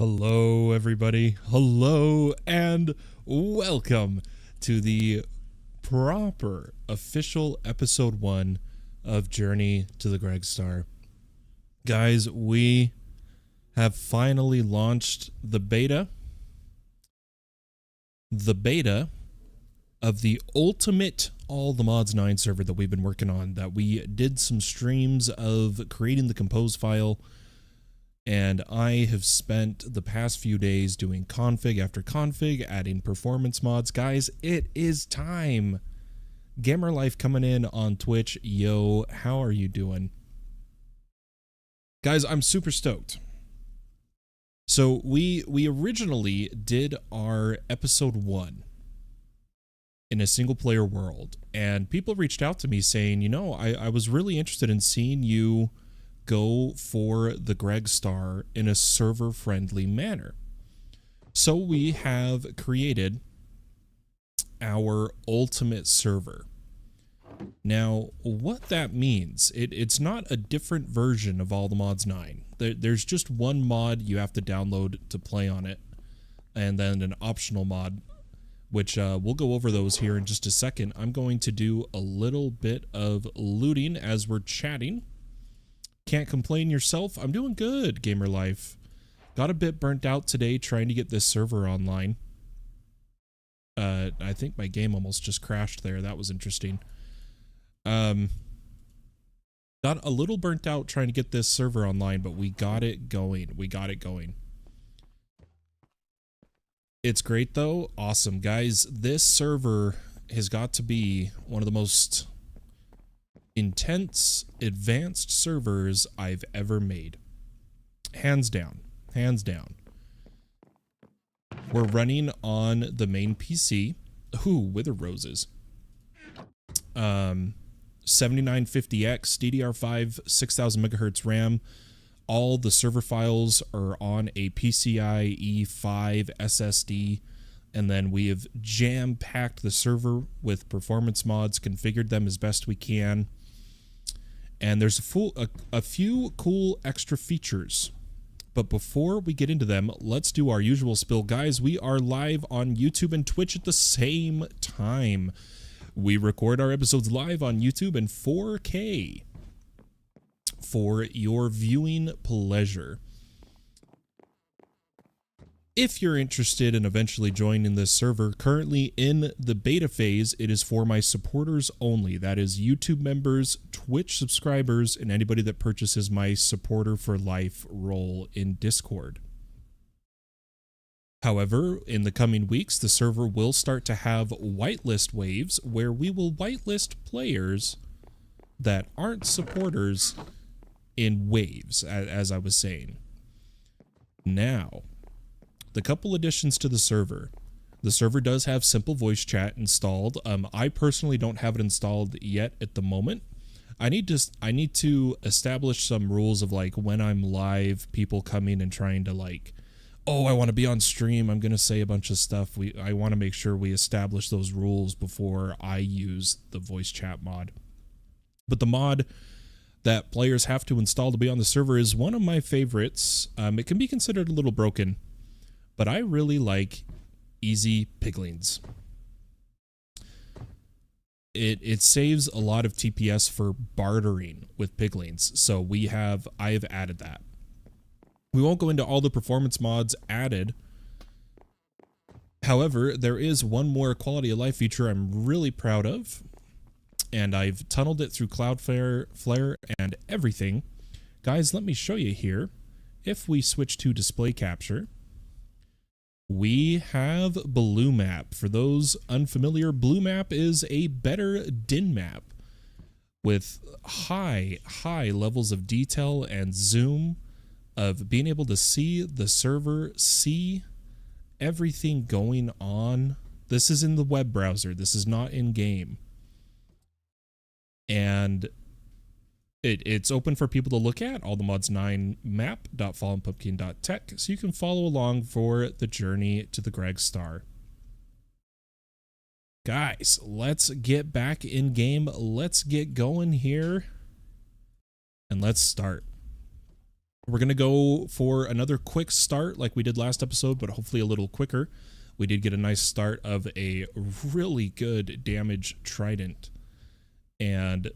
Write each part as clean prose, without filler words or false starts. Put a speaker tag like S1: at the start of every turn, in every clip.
S1: Hello, everybody. Hello, and welcome to the proper official episode 1 of Journey to the Greg Star. Guys, we have finally launched the beta of the ultimate All the Mods 9 server that we've been working on, that we did some streams of creating the compose file. And I have spent the past few days doing config after config, adding performance mods. Guys, it is time. Gamer Life coming in on Twitch. Yo, how are you doing? Guys, I'm super stoked. So we originally did our episode 1 in a single player world, and people reached out to me saying, you know, I was really interested in seeing you go for the Greg Star in a server-friendly manner. So we have created our ultimate server. Now, what that means, it's not a different version of All the Mods 9. There's just one mod you have to download to play on it, and then an optional mod, which we'll go over those here in just a second. I'm going to do a little bit of looting as we're chatting. Can't complain yourself. I'm doing good, Gamer Life. Got a bit burnt out today trying to get this server online. I think my game almost just crashed there. That was interesting. Got a little burnt out trying to get this server online, but we got it going. It's great though. Awesome, guys. This server has got to be one of the most intense, advanced servers I've ever made. Hands down. Hands down. We're running on the main PC. Ooh, Wither Roses. 7950X, DDR5, 6000 megahertz RAM. All the server files are on a PCIe 5 SSD. And then we have jam-packed the server with performance mods, configured them as best we can. And there's a few cool extra features. But before we get into them, let's do our usual spill. Guys, we are live on YouTube and Twitch at the same time. We record our episodes live on YouTube in 4K for your viewing pleasure. If you're interested in eventually joining this server, currently in the beta phase, it is for my supporters only. That is YouTube members, Twitch subscribers, and anybody that purchases my supporter for life role in Discord. However, in the coming weeks, the server will start to have whitelist waves where we will whitelist players that aren't supporters in waves, as I was saying. Now, the couple additions to the server. The server does have simple voice chat installed. I personally don't have it installed yet at the moment. I need to establish some rules of like when I'm live, people coming and trying to like, oh, I want to be on stream, I'm going to say a bunch of stuff. I want to make sure we establish those rules before I use the voice chat mod. But the mod that players have to install to be on the server is one of my favorites. It can be considered a little broken, but I really like easy piglings. It saves a lot of TPS for bartering with piglings, so I have added that. We won't go into all the performance mods added. However, there is one more quality of life feature I'm really proud of, and I've tunneled it through Cloudflare and everything. Guys, let me show you here. If we switch to display capture, we have Blomap. For those unfamiliar, Blomap is a better DIN map with high levels of detail and zoom, of being able to see the server, see everything going on. This is in the web browser. This is not in game. And it's open for people to look at, all the mods 9 map.fallenpumpkin.tech, so you can follow along for the journey to the Greg Star. Guys, let's get back in game. Let's get going here. And let's start. We're going to go for another quick start like we did last episode, but hopefully a little quicker. We did get a nice start of a really good damage trident and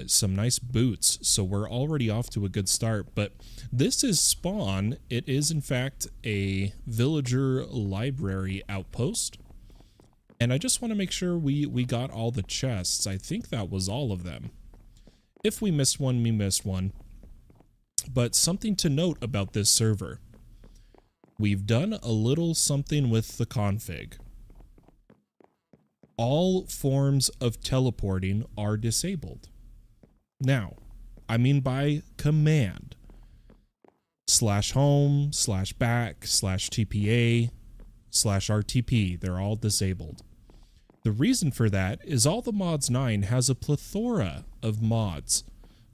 S1: some nice boots, so we're already off to a good start. But this is spawn. It is in fact a villager library outpost, and I just want to make sure we got all the chests. I think that was all of them. If we missed one, we missed one. But something to note about this server, we've done a little something with the config. All forms of teleporting are disabled. Now, I mean by command. /home, /back, /TPA, /RTP, they're all disabled. The reason for that is All the Mods 9 has a plethora of mods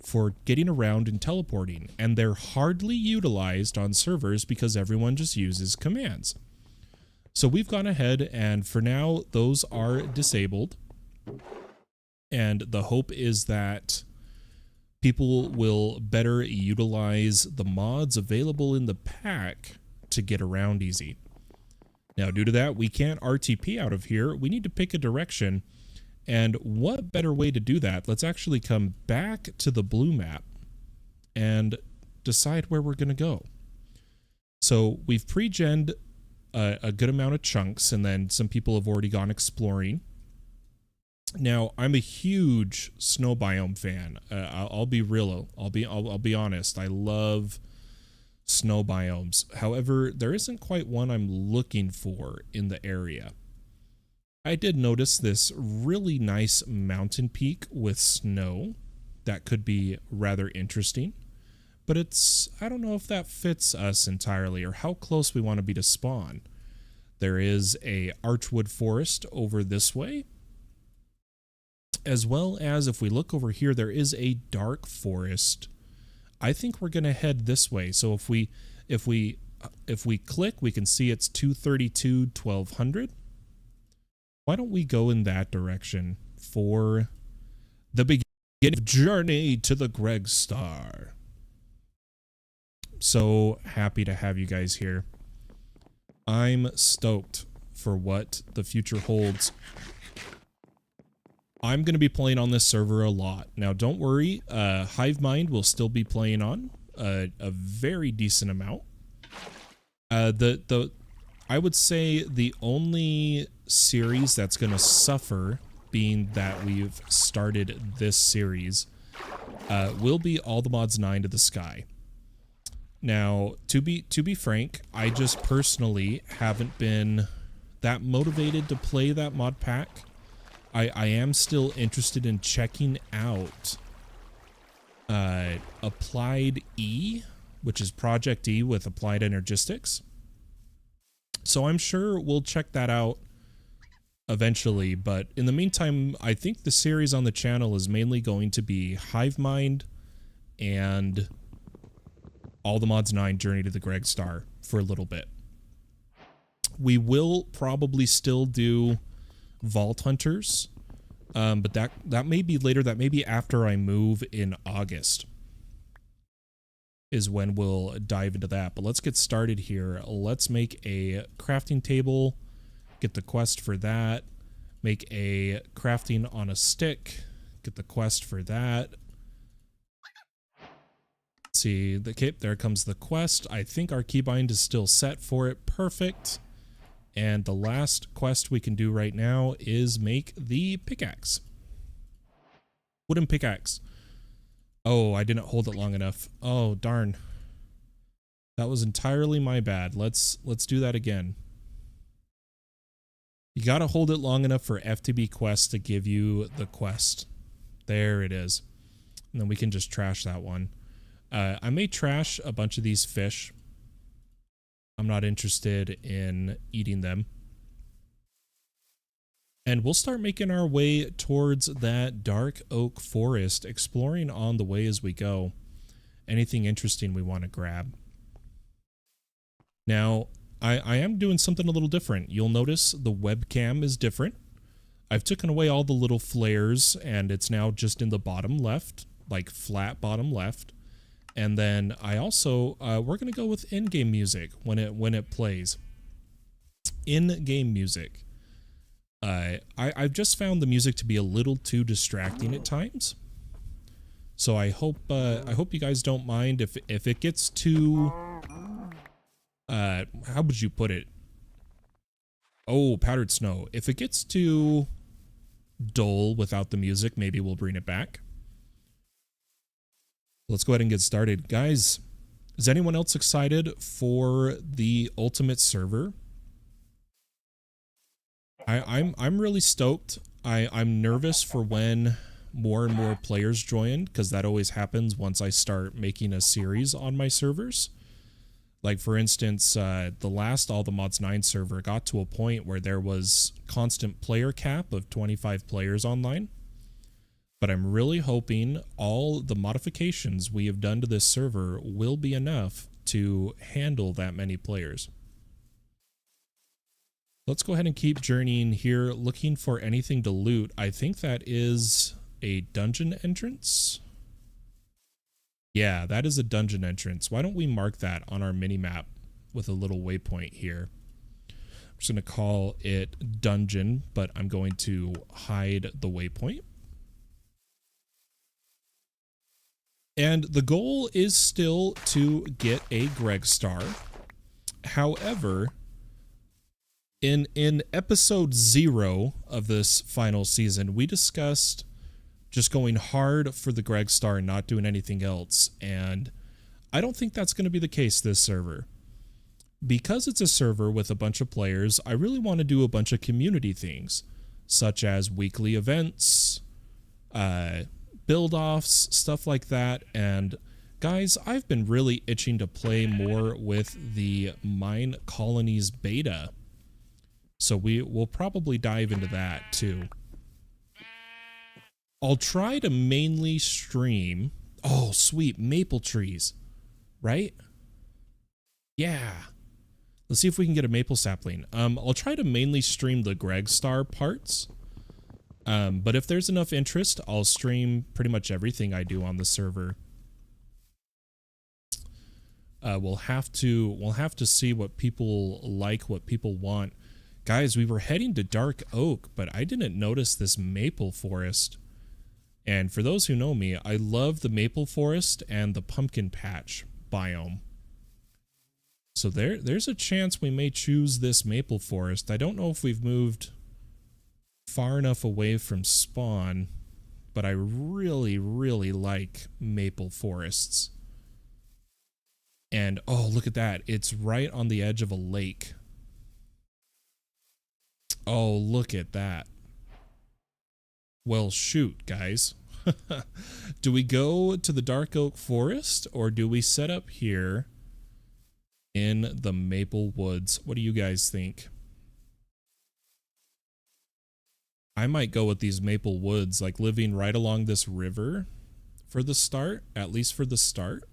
S1: for getting around and teleporting, and they're hardly utilized on servers because everyone just uses commands. So we've gone ahead and for now those are disabled, and the hope is that people will better utilize the mods available in the pack to get around easy. Now, due to that, we can't RTP out of here. We need to pick a direction. And what better way to do that? Let's actually come back to the Blomap and decide where we're going to go. So we've pre-genned a good amount of chunks, and then some people have already gone exploring. Now, I'm a huge snow biome fan. I'll be real. I'll be honest. I love snow biomes. However, there isn't quite one I'm looking for in the area. I did notice this really nice mountain peak with snow that could be rather interesting, but I don't know if that fits us entirely or how close we want to be to spawn. There is a archwood forest over this way, as well as if we look over here, there is a dark forest. I think we're going to head this way. So if we click, we can see it's 232 1200. Why don't we go in that direction for the beginning of Journey to the Greg Star? So happy to have you guys here. I'm stoked for what the future holds. I'm going to be playing on this server a lot. Now, don't worry, Hivemind will still be playing on a very decent amount. I would say the only series that's going to suffer, being that we've started this series, will be All the Mods 9 to the Sky. Now, to be frank, I just personally haven't been that motivated to play that mod pack. I am still interested in checking out Applied E, which is Project E with Applied Energistics. So I'm sure we'll check that out eventually, but in the meantime, I think the series on the channel is mainly going to be Hivemind and All the Mods 9 Journey to the Greg Star for a little bit. We will probably still do Vault Hunters, but that may be later. That may be after I move in August is when we'll dive into that. But let's get started here. Let's make a crafting table, get the quest for that, make a crafting on a stick, get the quest for that. See, there comes the quest. I think our keybind is still set for it. Perfect. And the last quest we can do right now is make the pickaxe. Wooden pickaxe. Oh, I didn't hold it long enough. Oh, darn. That was entirely my bad. Let's do that again. You gotta hold it long enough for FTB quest to give you the quest. There it is. And then we can just trash that one. I may trash a bunch of these fish. I'm not interested in eating them. And we'll start making our way towards that dark oak forest, exploring on the way as we go. Anything interesting we want to grab. Now, I am doing something a little different. You'll notice the webcam is different. I've taken away all the little flares, and it's now just in the bottom left, like flat bottom left. And then I also we're gonna go with in-game music when it plays. In-game music. I've just found the music to be a little too distracting at times. So I hope you guys don't mind if it gets too how would you put it? Oh, powdered snow. If it gets too dull without the music, maybe we'll bring it back. Let's go ahead and get started. Guys, is anyone else excited for the Ultimate server? I'm really stoked. I'm nervous for when more and more players join, because that always happens once I start making a series on my servers. Like, for instance, the last All the Mods 9 server got to a point where there was constant player cap of 25 players online. But I'm really hoping all the modifications we have done to this server will be enough to handle that many players. Let's go ahead and keep journeying here, looking for anything to loot. I think that is a dungeon entrance. Yeah, that is a dungeon entrance. Why don't we mark that on our mini-map with a little waypoint here? I'm just going to call it dungeon, but I'm going to hide the waypoint. And the goal is still to get a Greg star. However, in episode 0 of this final season, we discussed just going hard for the Greg star and not doing anything else. And I don't think that's going to be the case this server. Because it's a server with a bunch of players, I really want to do a bunch of community things, such as weekly events, build-offs, stuff like that. And guys, I've been really itching to play more with the Mine Colonies beta. So we'll probably dive into that too. I'll try to mainly stream. Oh, sweet, maple trees, right? Yeah. Let's see if we can get a maple sapling. I'll try to mainly stream the Greg star parts. But if there's enough interest, I'll stream pretty much everything I do on the server. We'll have to see what people like, what people want. Guys, we were heading to Dark Oak, but I didn't notice this maple forest. And for those who know me, I love the maple forest and the pumpkin patch biome. So there's a chance we may choose this maple forest. I don't know if we've moved far enough away from spawn, but I really, really like maple forests. And oh, look at that. It's right on the edge of a lake. Oh, look at that. Well, shoot, guys. Do we go to the Dark Oak Forest, or do we set up here in the Maple Woods? What do you guys think? I might go with these Maple Woods, like living right along this river for the start, at least for the start.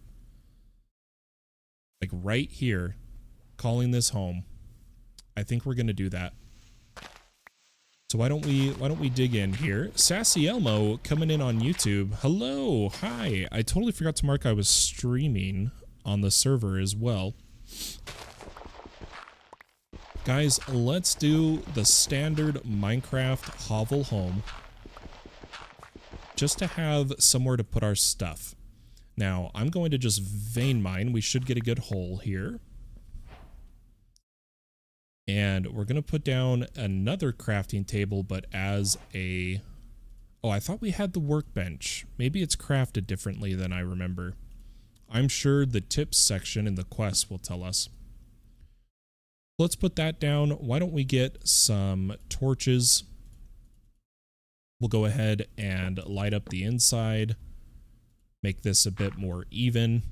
S1: Like right here, calling this home. I think we're going to do that. So why don't we dig in here? Sassy Elmo coming in on YouTube. Hello, hi. I totally forgot to mark I was streaming on the server as well. Guys, let's do the standard Minecraft hovel home, just to have somewhere to put our stuff. Now, I'm going to just vein mine. We should get a good hole here. And we're going to put down another crafting table, but as a... Oh, I thought we had the workbench. Maybe it's crafted differently than I remember. I'm sure the tips section in the quest will tell us. Let's put that down. Why don't we get some torches? We'll go ahead and light up the inside. Make this a bit more even.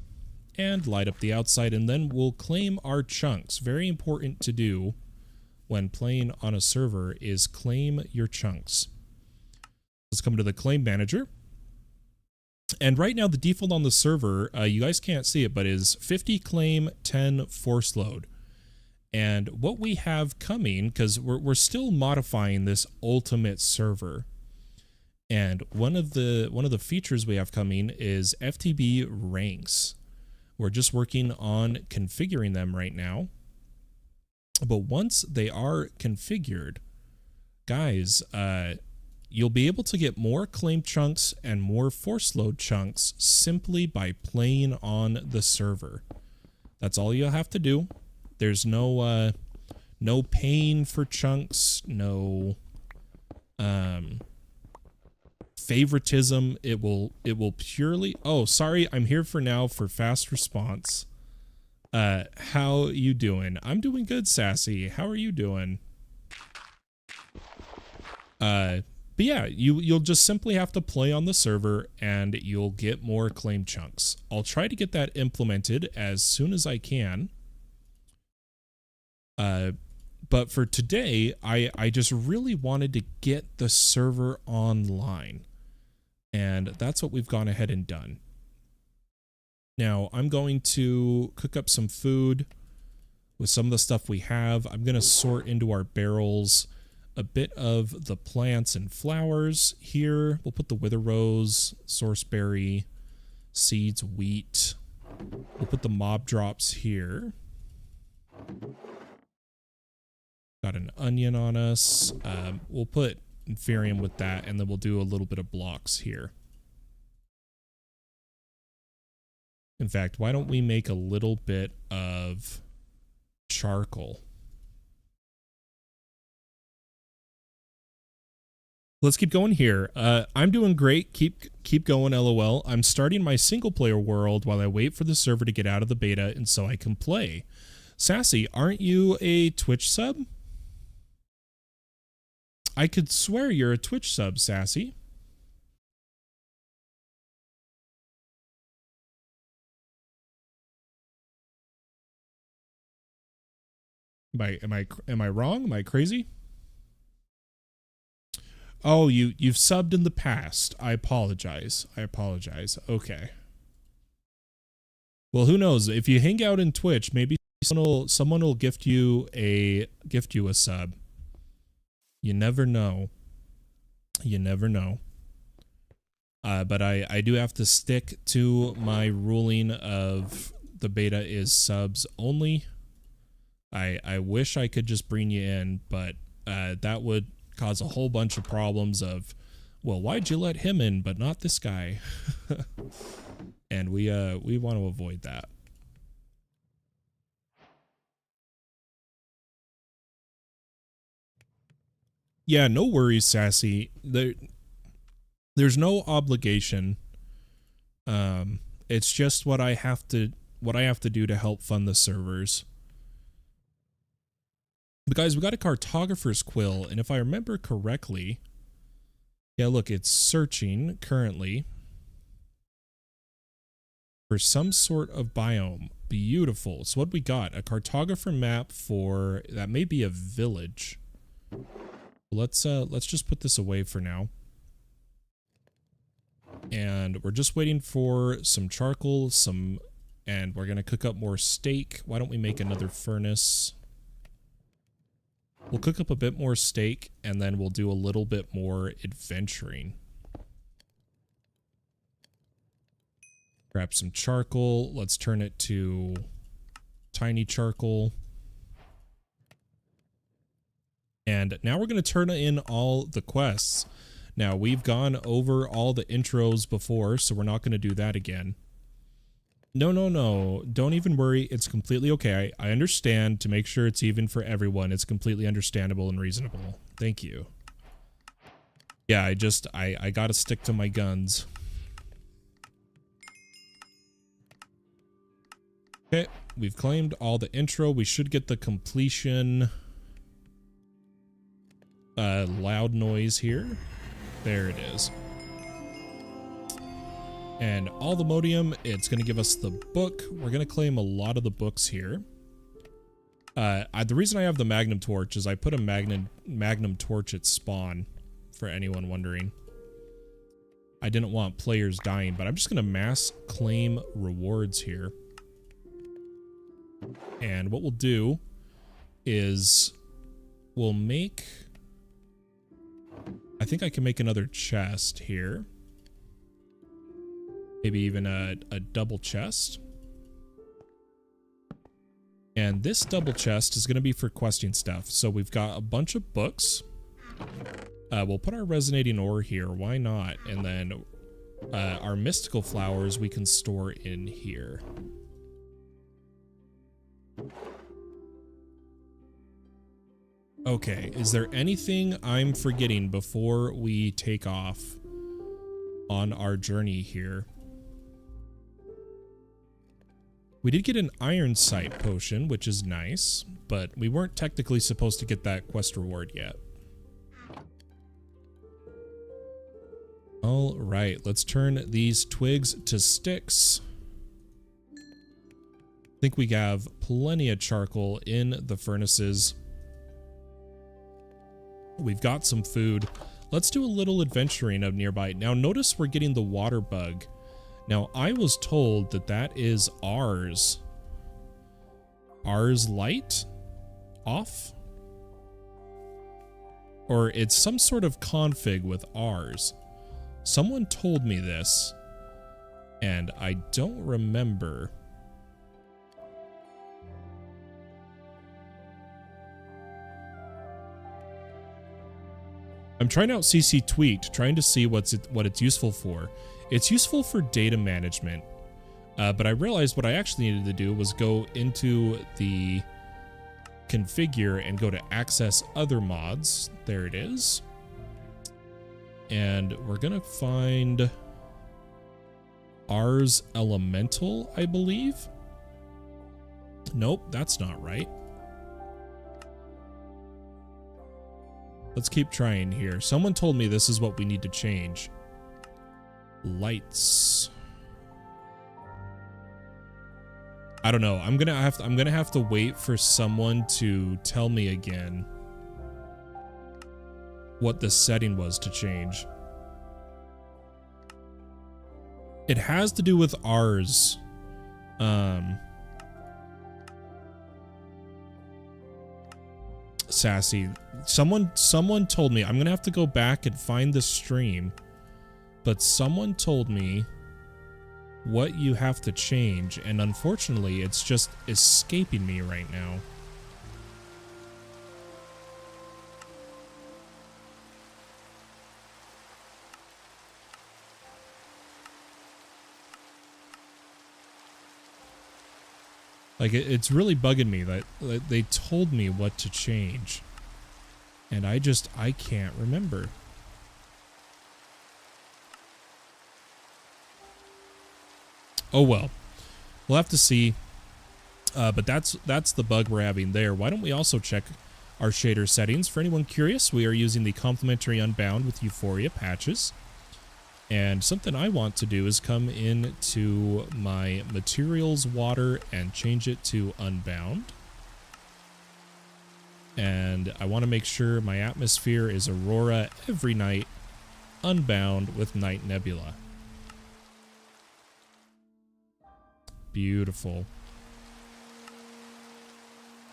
S1: And light up the outside, and then we'll claim our chunks. Very important to do when playing on a server is claim your chunks. Let's come to the claim manager. And right now the default on the server, you guys can't see it, but is 50 claim, 10 force load. And what we have coming, because we're still modifying this ultimate server, and one of the features we have coming is FTB ranks. We're just working on configuring them right now. But once they are configured, guys, you'll be able to get more claim chunks and more force load chunks simply by playing on the server. That's all you'll have to do. There's no paying for chunks, no favoritism. It will purely... Oh, sorry, I'm here for now for fast response. How you doing? I'm doing good, Sassy. How are you doing? But yeah, you'll just simply have to play on the server and you'll get more claim chunks. I'll try to get that implemented as soon as I can. But for today, I just really wanted to get the server online. And that's what we've gone ahead and done. Now, I'm going to cook up some food with some of the stuff we have. I'm going to sort into our barrels a bit of the plants and flowers here. We'll put the wither rose, sorceberry, seeds, wheat. We'll put the mob drops here. Got an onion on us. We'll put inferium with that, and then we'll do a little bit of blocks here. In fact, why don't we make a little bit of charcoal? Let's keep going here. I'm doing great. Keep going, LOL. I'm starting my single player world while I wait for the server to get out of the beta and so I can play. Sassy, aren't you a Twitch sub? I could swear you're a Twitch sub, Sassy. Am I wrong? Am I crazy? Oh, you've subbed in the past. I apologize. Okay. Well, who knows? If you hang out in Twitch, maybe someone will gift you a sub. You never know. You never know. But I do have to stick to my ruling of the beta is subs only. I wish I could just bring you in, but that would cause a whole bunch of problems of, well, why'd you let him in but not this guy? And we want to avoid that. Yeah, no worries, Sassy. There's no obligation. It's just what I have to do to help fund the servers. But guys, we got a cartographer's quill, and if I remember correctly, yeah, look, it's searching currently for some sort of biome. Beautiful. So what we got? A cartographer map for, that may be a village. Let's just put this away for now. And we're just waiting for some charcoal, and we're gonna cook up more steak. Why don't we make another furnace? We'll cook up a bit more steak, and then we'll do a little bit more adventuring. Grab some charcoal. Let's turn it to tiny charcoal. And now we're going to turn in all the quests. Now, we've gone over all the intros before, so we're not going to do that again. No. Don't even worry. It's completely okay. I understand. To make sure it's even for everyone, it's completely understandable and reasonable. Thank you. Yeah, I got to stick to my guns. Okay, we've claimed all the intro. We should get the completion loud noise here. There it is. And all the modium, it's going to give us the book. We're going to claim a lot of the books here. The reason I have the magnum torch is I put a magnum torch at spawn, for anyone wondering. I didn't want players dying, but I'm just going to mass claim rewards here. And what we'll do is we'll make... I think I can make another chest here. Maybe even a double chest. And this double chest is going to be for questing stuff. So we've got a bunch of books. We'll put our resonating ore here. Why not? And then our mystical flowers we can store in here. Okay, is there anything I'm forgetting before we take off on our journey here? We did get an iron sight potion, which is nice, but we weren't technically supposed to get that quest reward yet. All right, let's turn these twigs to sticks. I think we have plenty of charcoal in the furnaces. We've got some food. Let's do a little adventuring of nearby. Now notice we're getting the water bug. Now I was told that that is ours. Ours light? Off? Or it's some sort of config with ours. Someone told me this, and I don't remember. I'm trying out CC Tweaked, trying to see what it's useful for. It's useful for data management, but I realized what I actually needed to do was go into the configure and go to access other mods. There it is. And we're gonna find Ars Elemental, I believe. Nope, that's not right. Let's keep trying here. Someone told me this is what we need to change. Lights. I don't know. I'm gonna have to wait for someone to tell me again what the setting was to change. It has to do with ours. Sassy. Someone told me, I'm gonna have to go back and find the stream, but someone told me what you have to change, and unfortunately it's just escaping me right now. Like, it's really bugging me that they told me what to change. And I can't remember. Oh well. We'll have to see. But that's the bug we're having there. Why don't we also check our shader settings? For anyone curious, we are using the complimentary Unbound with Euphoria patches. And something I want to do is come into my materials water and change it to Unbound. And I want to make sure my atmosphere is Aurora every night, Unbound with Night Nebula. Beautiful.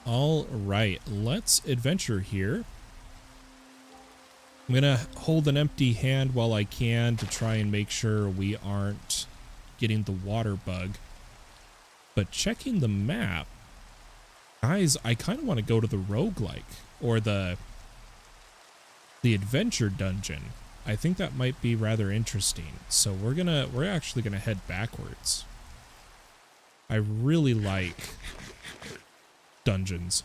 S1: All right, let's adventure here. I'm gonna hold an empty hand while I can to try and make sure we aren't getting the water bug. But checking the map, guys, I kind of want to go to the roguelike or the adventure dungeon. I think that might be rather interesting. So we're actually gonna head backwards. I really like dungeons.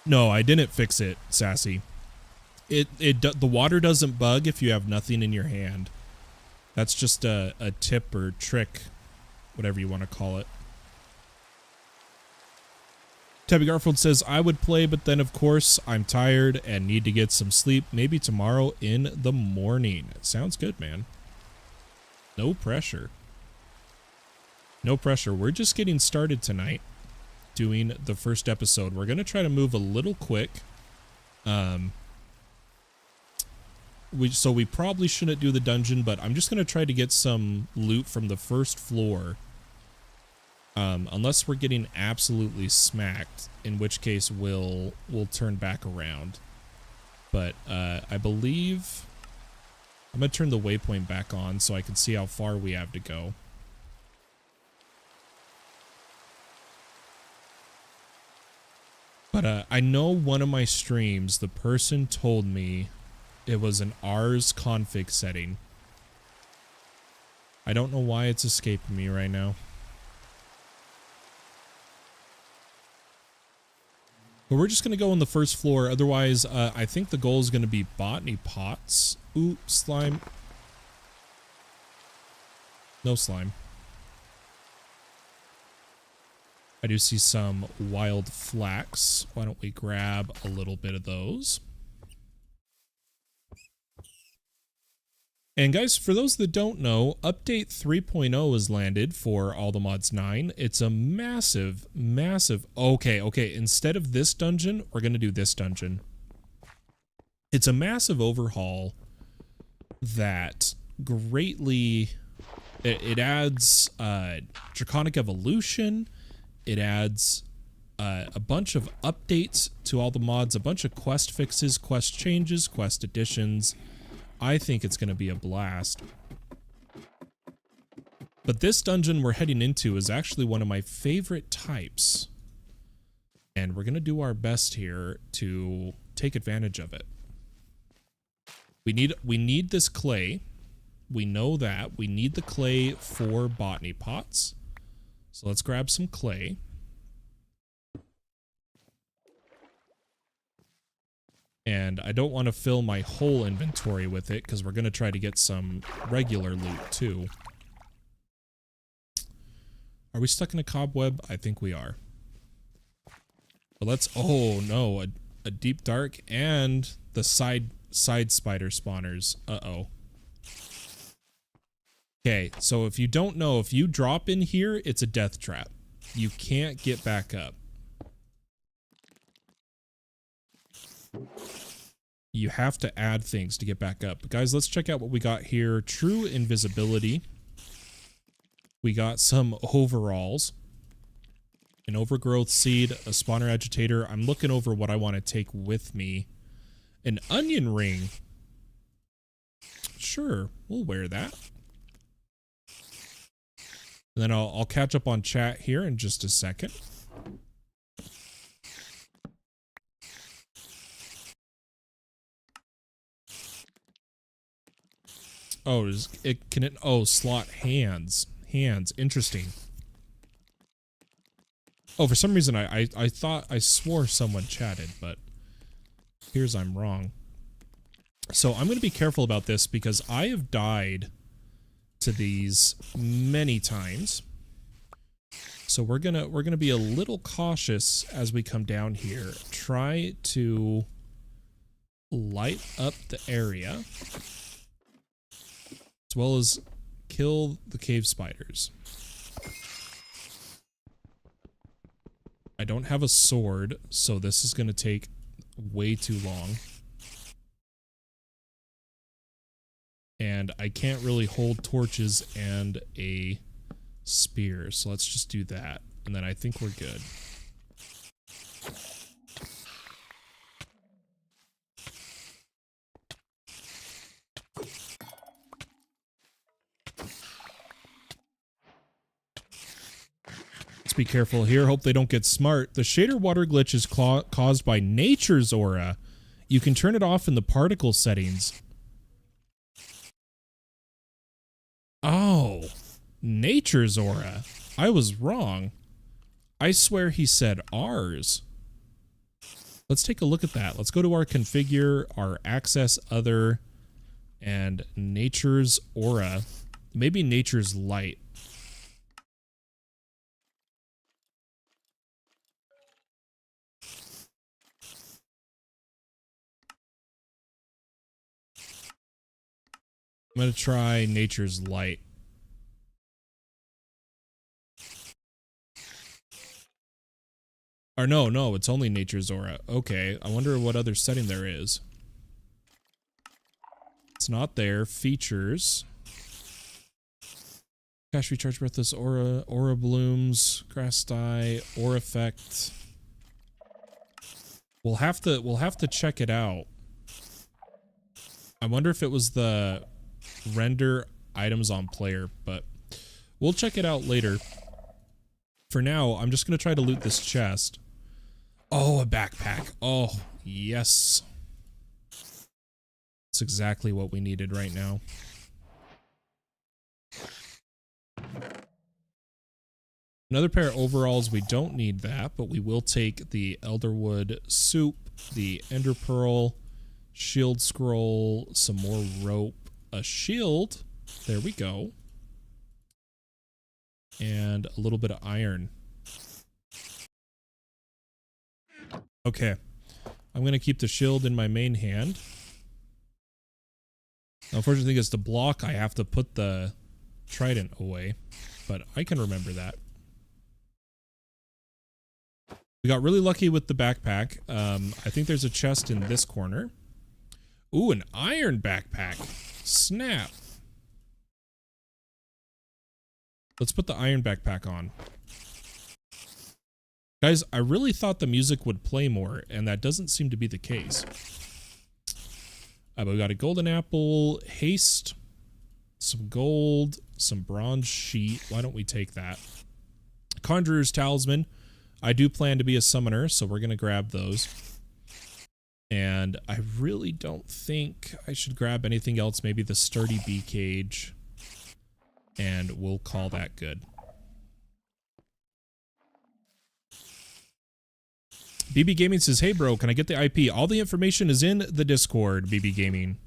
S1: No, I didn't fix it, Sassy. The water doesn't bug if you have nothing in your hand. That's just a tip or trick, whatever you want to call it. Tabby Garfield says, I would play, but then of course I'm tired and need to get some sleep. Maybe tomorrow in the morning. Sounds good, man. No pressure. No pressure. We're just getting started tonight, doing the first episode. We're going to try to move a little quick. So we probably shouldn't do the dungeon, but I'm just going to try to get some loot from the first floor. Unless we're getting absolutely smacked, in which case we'll turn back around. But I believe I'm going to turn the waypoint back on so I can see how far we have to go. But I know one of my streams, the person told me it was an Rs config setting. I don't know why it's escaping me right now. But we're just going to go on the first floor. Otherwise, I think the goal is going to be Botney pots. Ooh, slime. No slime. I do see some wild flax. Why don't we grab a little bit of those? And guys, for those that don't know, update 3.0 has landed for All the Mods 9. It's a massive, massive... Okay. Instead of this dungeon, we're going to do this dungeon. It's a massive overhaul that greatly... It adds Draconic Evolution. It adds a bunch of updates to all the mods, a bunch of quest fixes, quest changes, quest additions. I think it's going to be a blast. But this dungeon we're heading into is actually one of my favorite types. And we're going to do our best here to take advantage of it. We need this clay. We know that. We need the clay for Botney pots. So let's grab some clay. And I don't want to fill my whole inventory with it because we're going to try to get some regular loot too. Are we stuck in a cobweb? I think we are. But let's... Oh no, a deep dark and the side spider spawners. Uh-oh. Okay, so if you don't know, if you drop in here, it's a death trap. You can't get back up. You have to add things to get back up. But guys, let's check out what we got here. True invisibility. We got some overalls. An overgrowth seed, a spawner agitator. I'm looking over what I want to take with me. An onion ring. Sure, we'll wear that. And then I'll catch up on chat here in just a second. Oh, slot hands. Hands. Interesting. Oh, for some reason I thought I swore someone chatted, but here's I'm wrong. So I'm going to be careful about this because I have died to these many times. So we're gonna be a little cautious as we come down here. Try to light up the area as well as kill the cave spiders. I don't have a sword, so this is gonna take way too long. And I can't really hold torches and a spear, so let's just do that. And then I think we're good. Let's be careful here. Hope they don't get smart. The shader water glitch is caused by nature's aura. You can turn it off in the particle settings. Oh, nature's aura. I was wrong. I swear he said ours. Let's take a look at that. Let's go to our configure, our access other, and nature's aura. Maybe nature's light. I'm going to try nature's light. Or no, it's only nature's aura. Okay, I wonder what other setting there is. It's not there. Features. Cash recharge breathless aura, aura blooms, grass dye, aura effect. We'll have to check it out. I wonder if it was the render items on player, but we'll check it out later. For now, I'm just going to try to loot this chest. Oh, a backpack. Oh, yes. That's exactly what we needed right now. Another pair of overalls, we don't need that, but we will take the elderwood soup, the ender pearl, shield scroll, some more rope, a shield. There we go. And a little bit of iron. Okay. I'm going to keep the shield in my main hand. The unfortunate thing is to block, I have to put the trident away, but I can remember that. We got really lucky with the backpack. I think there's a chest in this corner. Ooh, an iron backpack. Snap. Let's put the iron backpack on. Guys, I really thought the music would play more, and that doesn't seem to be the case. But we got a golden apple, haste, some gold, some bronze sheet. Why don't we take that? Conjurer's talisman. I do plan to be a summoner, so we're going to grab those. And I really don't think I should grab anything else. Maybe the sturdy bee cage. And we'll call that good. BB Gaming says, hey bro, can I get the IP? All the information is in the Discord, BB Gaming.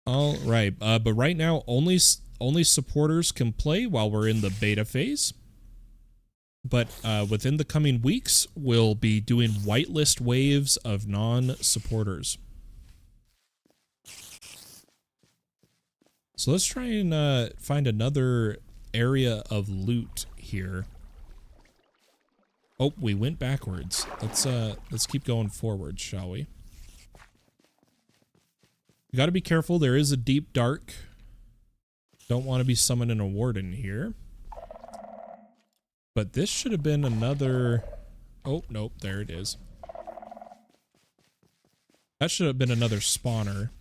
S1: All right, but right now only supporters can play while we're in the beta phase. But within the coming weeks, we'll be doing whitelist waves of non-supporters. So let's try and find another area of loot here. Oh, we went backwards. Let's keep going forward, shall we? You gotta be careful. There is a deep dark. Don't want to be summoning a warden here. But this should have been another... Oh, nope, there it is. That should have been another spawner.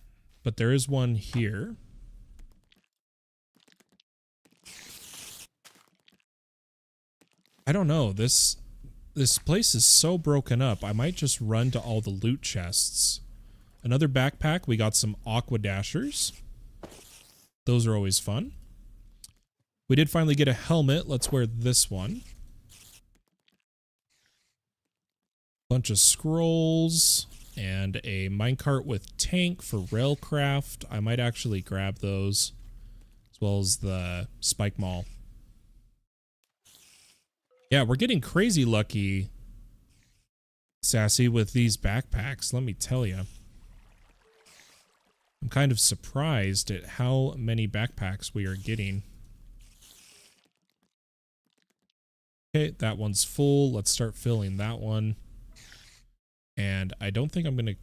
S1: But there is one here. I don't know, this place is so broken up. I might just run to all the loot chests. Another backpack. We got some aqua dashers. Those are always fun. We did finally get a helmet. Let's wear this one. Bunch of scrolls and a minecart with tank for railcraft. I might actually grab those, as well as the spike maul. Yeah, we're getting crazy lucky, Sassy, with these backpacks, let me tell you. I'm kind of surprised at how many backpacks we are getting. Okay, that one's full. Let's start filling that one. And I don't think I'm going to...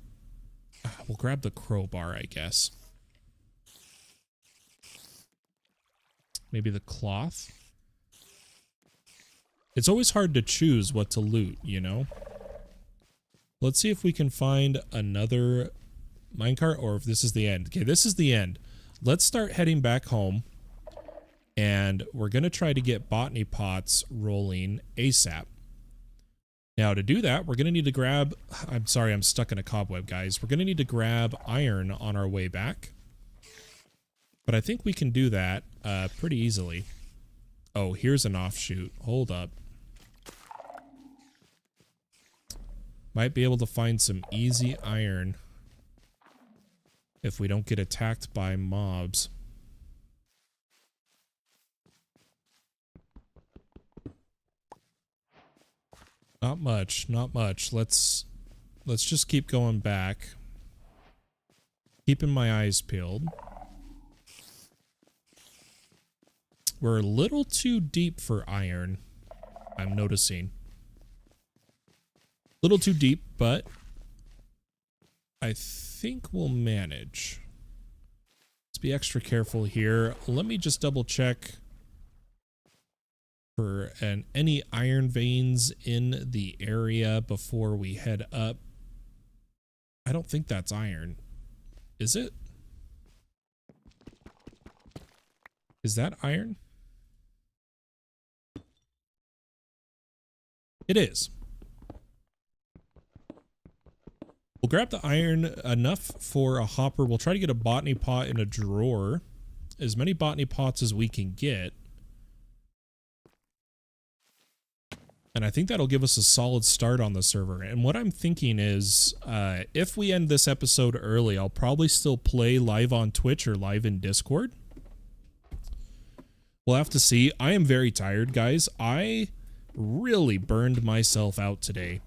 S1: We'll grab the crowbar, I guess. Maybe the cloth. It's always hard to choose what to loot, you know? Let's see if we can find another minecart or if this is the end. Okay, this is the end. Let's start heading back home. And we're going to try to get botany pots rolling ASAP. Now, to do that, we're going to need to grab... I'm sorry, I'm stuck in a cobweb, guys. We're going to need to grab iron on our way back. But I think we can do that pretty easily. Oh, here's an offshoot. Hold up. Might be able to find some easy iron if we don't get attacked by mobs. Not much, not much. Let's just keep going back. Keeping my eyes peeled. We're a little too deep for iron, I'm noticing. A little too deep, but I think we'll manage. Let's be extra careful here. Let me just double check for any iron veins in the area before we head up. I don't think that's iron. Is it? Is that iron? It is. We'll grab the iron enough for a hopper. We'll try to get a botany pot in a drawer. As many botany pots as we can get. And I think that'll give us a solid start on the server. And what I'm thinking is, if we end this episode early, I'll probably still play live on Twitch or live in Discord. We'll have to see. I am very tired, guys. I really burned myself out today.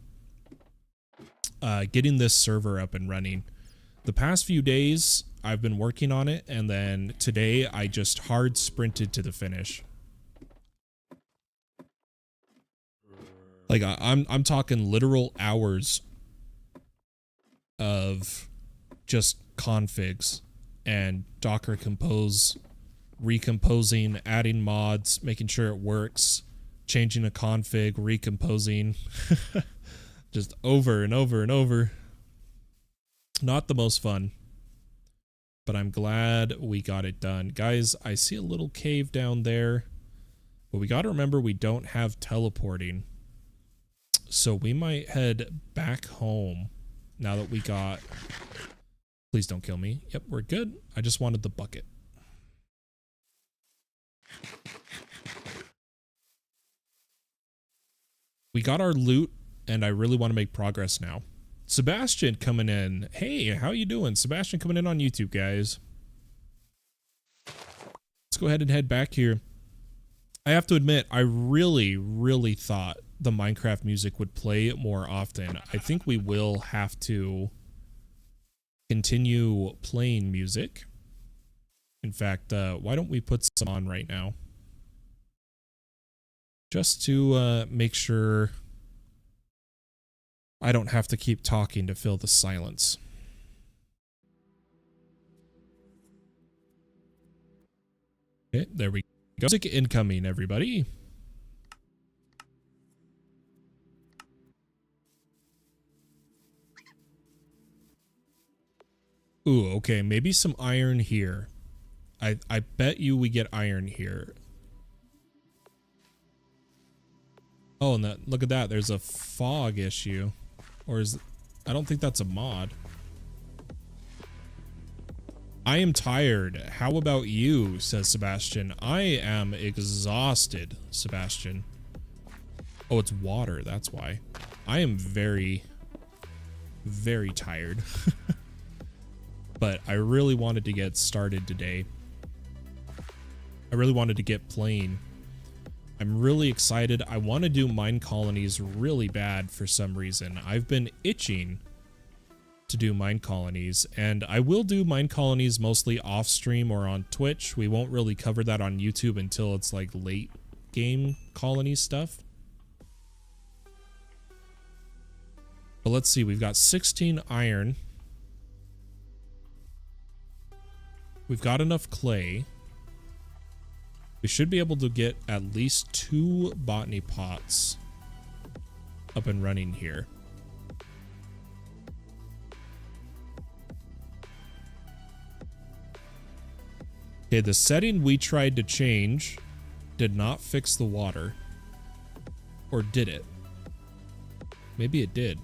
S1: Getting this server up and running. The past few days, I've been working on it, and then today I just hard sprinted to the finish. Like I'm talking literal hours of just configs and Docker compose, recomposing, adding mods, making sure it works, changing a config, recomposing, just over and over and over. Not the most fun, but I'm glad we got it done. Guys, I see a little cave down there, but we got to remember we don't have teleporting. So we might head back home now that we got... Please don't kill me. Yep, we're good. I just wanted the bucket. We got our loot, and I really want to make progress now. Sebastian coming in. Hey, how you doing? Sebastian coming in on YouTube, guys. Let's go ahead and head back here. I have to admit, I really thought the Minecraft music would play more often. I think we will have to continue playing music. In fact, why don't we put some on right now? Just to make sure I don't have to keep talking to fill the silence. Okay, there we go. Music incoming, everybody. Ooh, okay, maybe some iron here. I bet you we get iron here. Oh, and that, look at that, there's a fog issue. Or is... I don't think that's a mod. I am tired. How about you, says Sebastian. I am exhausted, Sebastian. Oh, it's water, that's why. I am very tired. But I really wanted to get started today. I really wanted to get playing. I'm really excited. I want to do mine colonies really bad for some reason. I've been itching to do mine colonies, and I will do mine colonies mostly off stream or on Twitch. We won't really cover that on YouTube until it's like late game colony stuff. But let's see, we've got 16 iron. We've got enough clay. We should be able to get at least 2 botany pots up and running here. Okay, the setting we tried to change did not fix the water. Or did it? Maybe it did.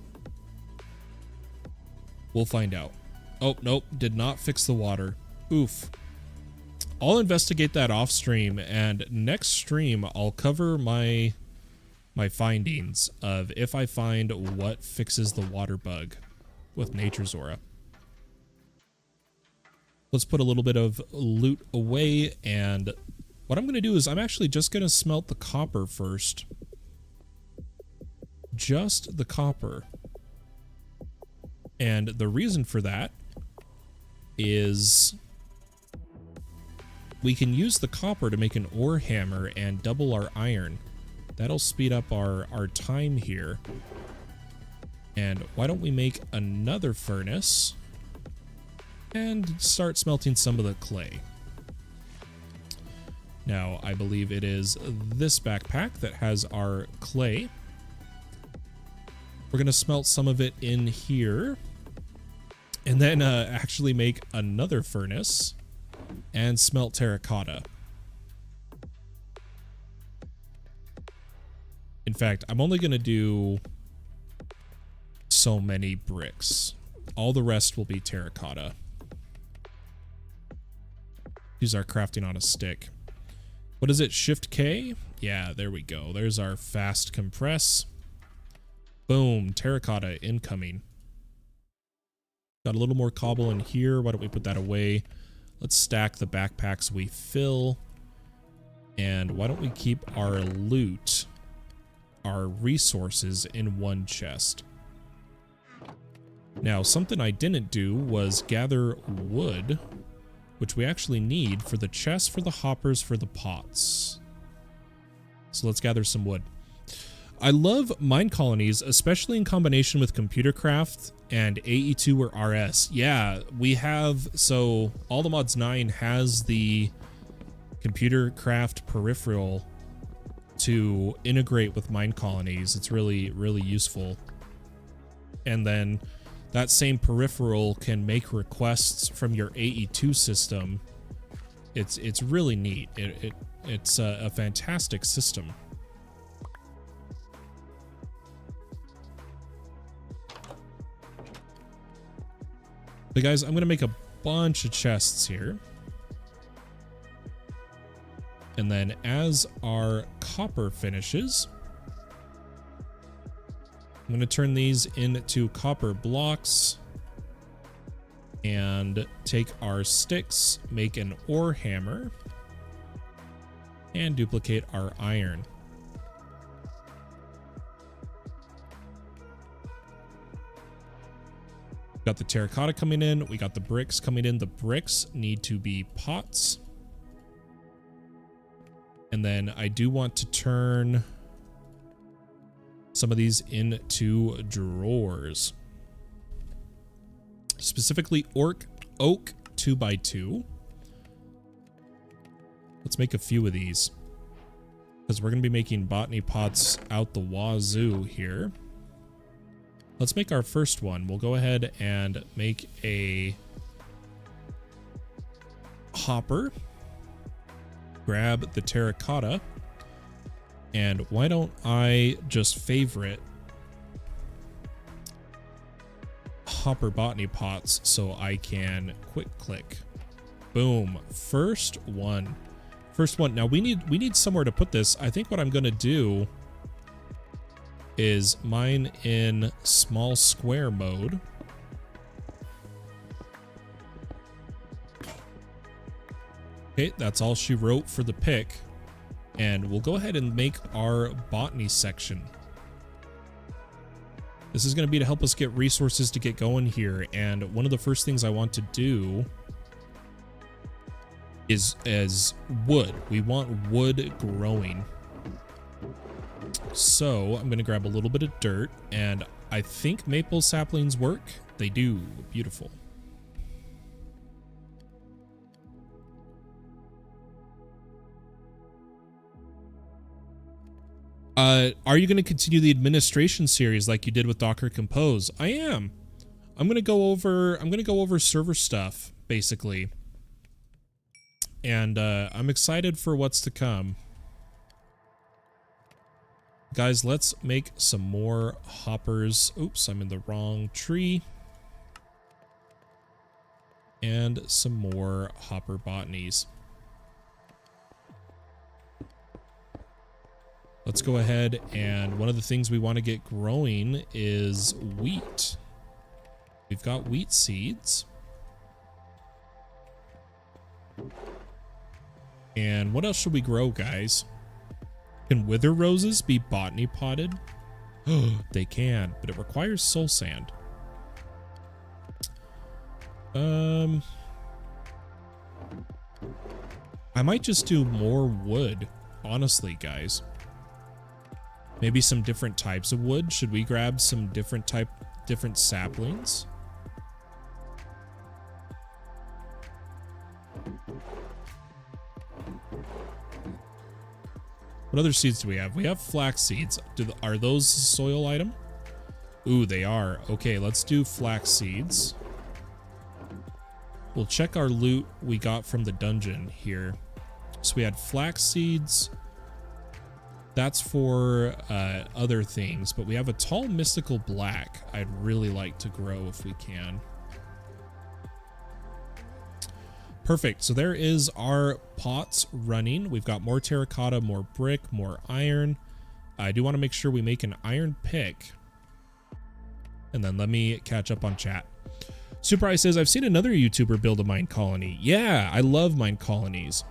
S1: We'll find out. Oh, nope, did not fix the water. Oof. I'll investigate that off stream, and next stream I'll cover my findings of if I find what fixes the water bug with Nature's Aura. Let's put a little bit of loot away, and what I'm going to do is I'm actually just going to smelt the copper first. Just the copper. And the reason for that is we can use the copper to make an ore hammer and double our iron. That'll speed up our time here. And why don't we make another furnace and start smelting some of the clay. Now, I believe it is this backpack that has our clay. We're going to smelt some of it in here. And then actually make another furnace and smelt terracotta. In In fact, I'm only going to do so many bricks. All the rest will be terracotta. Use our crafting on a stick. What is it? Shift K? Yeah, there we go. There's our fast compress. Boom. Terracotta incoming. Got a little more cobble in here. Why don't we put that away? Let's stack the backpacks we fill. And why don't we keep our loot, our resources in one chest? Now, something I didn't do was gather wood, which we actually need for the chests, for the hoppers, for the pots. So let's gather some wood. I love mine colonies, especially in combination with computer craft and AE2 or RS. Yeah, we have, so All the Mods 9 has the computer craft peripheral to integrate with mine colonies. It's really, really useful. And then that same peripheral can make requests from your AE2 system. It's really neat. It's a fantastic system. But guys, I'm going to make a bunch of chests here. And then as our copper finishes, I'm going to turn these into copper blocks and take our sticks, make an ore hammer, and duplicate our iron. Got the terracotta coming in. We got the bricks coming in. The bricks need to be pots. And then I do want to turn some of these into drawers. Specifically oak 2x2. Let's make a few of these, because we're going to be making botany pots out the wazoo here. Let's make our first one. We'll go ahead and make a hopper. Grab the terracotta. And why don't I just favorite hopper botany pots so I can quick click. Boom. First one. First one. Now we need somewhere to put this. I think what I'm going to do is mine in small square mode. Okay, that's all she wrote for the pick. And we'll go ahead and make our botany section. This is going to be to help us get resources to get going here. And one of the first things I want to do is as wood. We want wood growing. So I'm going to grab a little bit of dirt, and I think maple saplings work. They do. Beautiful. Are you going to continue the administration series like you did with Docker Compose? I am. I'm going to go over server stuff basically. And I'm excited for what's to come. Guys, let's make some more hoppers. Oops, I'm in the wrong tree. And some more hopper botanies. Let's go ahead, and one of the things we want to get growing is wheat. We've got wheat seeds. And what else should we grow, guys? Can wither roses be botany potted? Oh, they can, but it requires soul sand. I might just do more wood, honestly, guys. Maybe some different types of wood. Should we grab some different saplings? What other seeds do we have? We have flax seeds. Are those a soil item? Ooh, they are. Okay, let's do flax seeds. We'll check our loot we got from the dungeon here. So we had flax seeds. That's for other things, but we have a tall mystical black I'd really like to grow if we can. Perfect. So there is our pots running. We've got more terracotta, more brick, more iron. I do want to make sure we make an iron pick. And then let me catch up on chat. Super Eye says, I've seen another YouTuber build a mine colony. Yeah, I love mine colonies.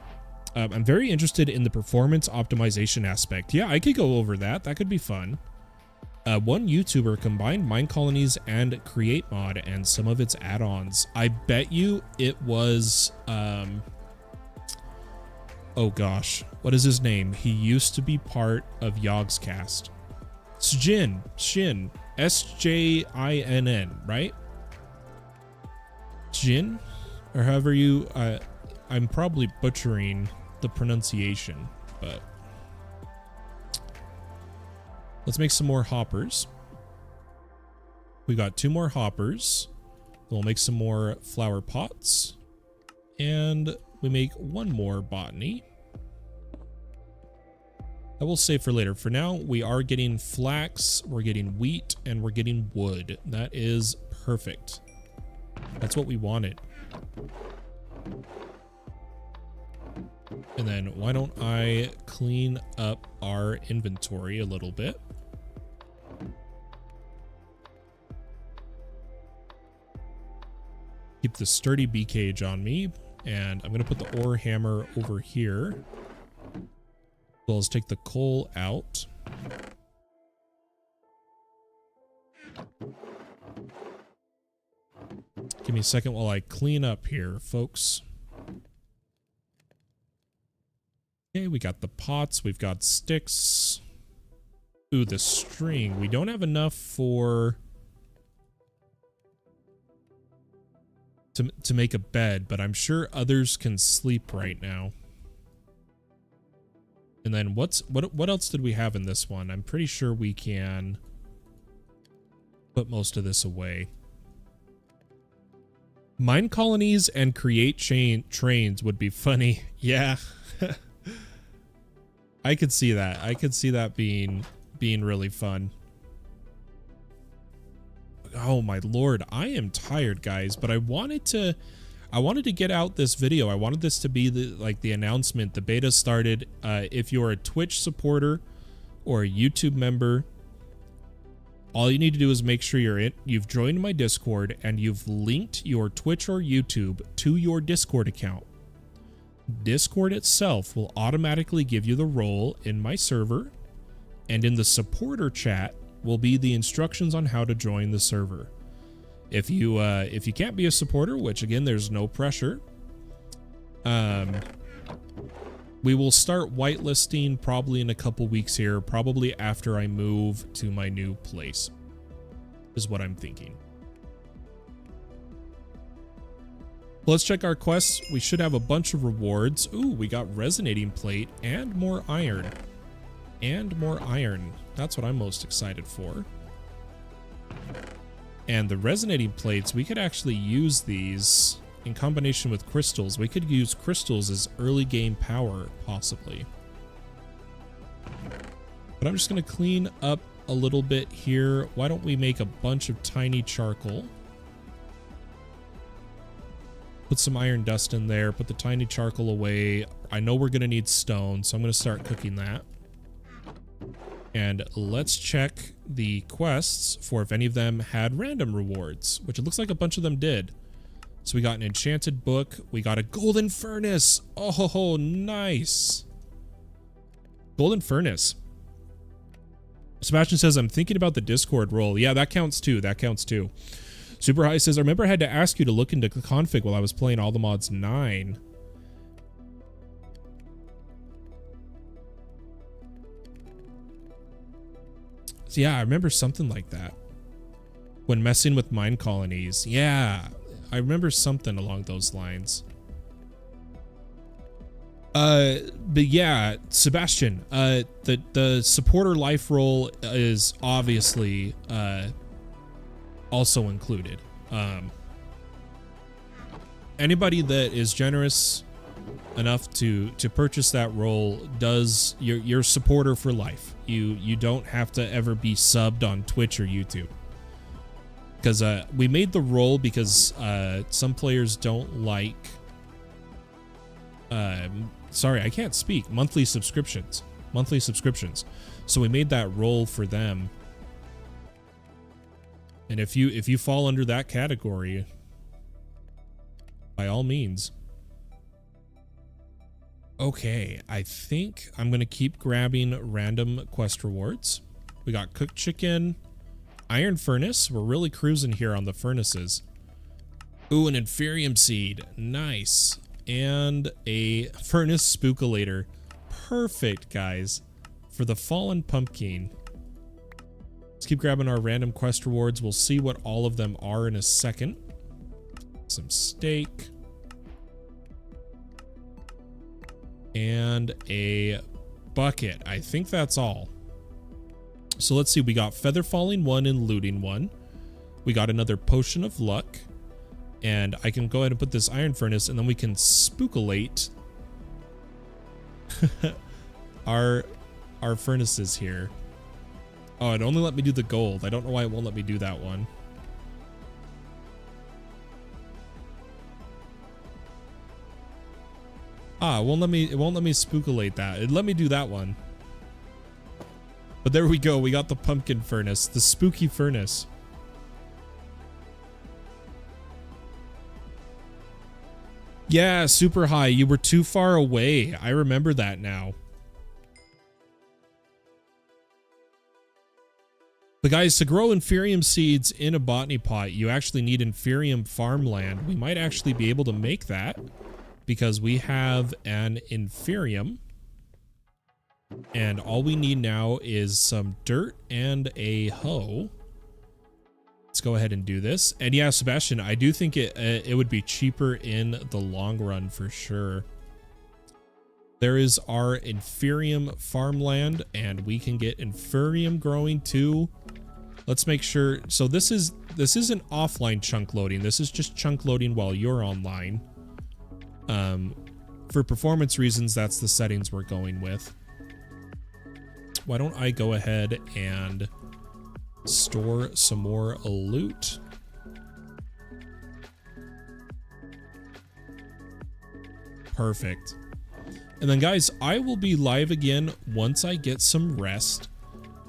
S1: I'm very interested in the performance optimization aspect. Yeah, I could go over that. That could be fun. One YouTuber combined mine colonies and create mod and some of its add-ons. I bet you it was, oh gosh, what is his name? He used to be part of Yogscast. Shin, S-J-I-N-N, right? Jin, or however you, I'm probably butchering the pronunciation, but let's make some more hoppers. We got 2 more hoppers. We'll make some more flower pots, and we make 1 more botany. I will save for later. For now, we are getting flax, we're getting wheat, and we're getting wood. That is perfect. That's what we wanted. And then why don't I clean up our inventory a little bit? Keep the sturdy bee cage on me, and I'm going to put the ore hammer over here. As well as take the coal out. Give me a second while I clean up here, folks. Okay, we got the pots, we've got sticks. Ooh, the string. We don't have enough for to make a bed, but I'm sure others can sleep right now. And then what else did we have in this one? I'm pretty sure we can put most of this away. Mine colonies and create trains would be funny. Yeah. I could see that. I could see that being really fun. Oh my lord, I am tired, guys, but I wanted to get out this video. I wanted this to be the announcement. The beta started. If you're a Twitch supporter or a YouTube member, all you need to do is make sure you've joined my Discord and you've linked your Twitch or YouTube to your Discord account. Discord itself will automatically give you the role in my server, and in the supporter chat will be the instructions on how to join the server. If you can't be a supporter, which again, there's no pressure, we will start whitelisting probably in a couple weeks here, probably after I move to my new place, is what I'm thinking. Let's check our quests. We should have a bunch of rewards. Ooh, we got resonating plate and more iron. And more iron. That's what I'm most excited for. And the resonating plates, we could actually use these in combination with crystals. We could use crystals as early game power, possibly. But I'm just going to clean up a little bit here. Why don't we make a bunch of tiny charcoal? Put some iron dust in there, put the tiny charcoal away. I know we're going to need stone, so I'm going to start cooking that. And let's check the quests for if any of them had random rewards, which it looks like a bunch of them did. So we got an enchanted book. We got a golden furnace. Oh, nice. Golden furnace. Sebastian says, I'm thinking about the Discord role. Yeah, that counts too. That counts too. Super High says, I remember I had to ask you to look into config while I was playing All the Mods 9. So yeah, I remember something like that. When messing with mine colonies. Yeah, I remember something along those lines. But yeah, Sebastian, the supporter life role is obviously also included. Anybody that is generous enough to purchase that role does your supporter for life. You don't have to ever be subbed on Twitch or YouTube. Because we made the role because some players don't like sorry, I can't speak. Monthly subscriptions. So we made that role for them. And if you fall under that category, by all means. Okay, I think I'm going to keep grabbing random quest rewards. We got cooked chicken, iron furnace. We're really cruising here on the furnaces. Ooh, an inferium seed. Nice. And a furnace spookulator. Perfect, guys. For the fallen pumpkin. Let's keep grabbing our random quest rewards. We'll see what all of them are in a second. Some steak. And a bucket. I think that's all. So let's see. We got feather falling 1 and looting 1. We got another potion of luck. And I can go ahead and put this iron furnace, and then we can spookulate our furnaces here. Oh, it only let me do the gold. I don't know why it won't let me do that one. Ah, it won't let me spookulate that. It let me do that one. But there we go. We got the pumpkin furnace, the spooky furnace. Yeah, super high. You were too far away. I remember that now. But guys, to grow inferium seeds in a botany pot, you actually need inferium farmland. We might actually be able to make that because we have an inferium. And all we need now is some dirt and a hoe. Let's go ahead and do this. And yeah, Sebastian, I do think it would be cheaper in the long run for sure. There is our inferium farmland, and we can get inferium growing too. Let's make sure. So this isn't offline chunk loading. This is just chunk loading while you're online. For performance reasons, that's the settings we're going with. Why don't I go ahead and store some more loot? Perfect. And then guys, I will be live again once I get some rest,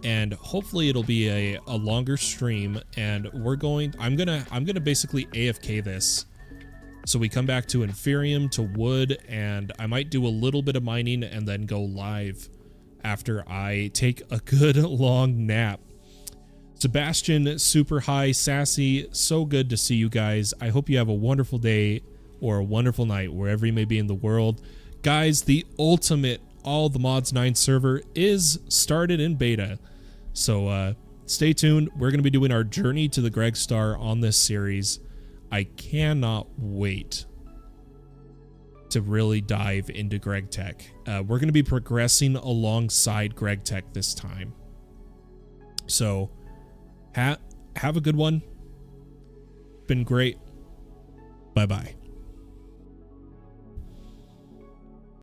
S1: and hopefully it'll be a longer stream, and I'm gonna basically AFK this. So we come back to inferium, to wood, and I might do a little bit of mining and then go live after I take a good long nap. Sebastian, super high, sassy, so good to see you guys. I hope you have a wonderful day or a wonderful night wherever you may be in the world. Guys, the ultimate All the Mods 9 server is started in beta. So stay tuned. We're going to be doing our journey to the Greg Star on this series. I cannot wait to really dive into Greg Tech. We're going to be progressing alongside Greg Tech this time. So have a good one. Been great. Bye-bye.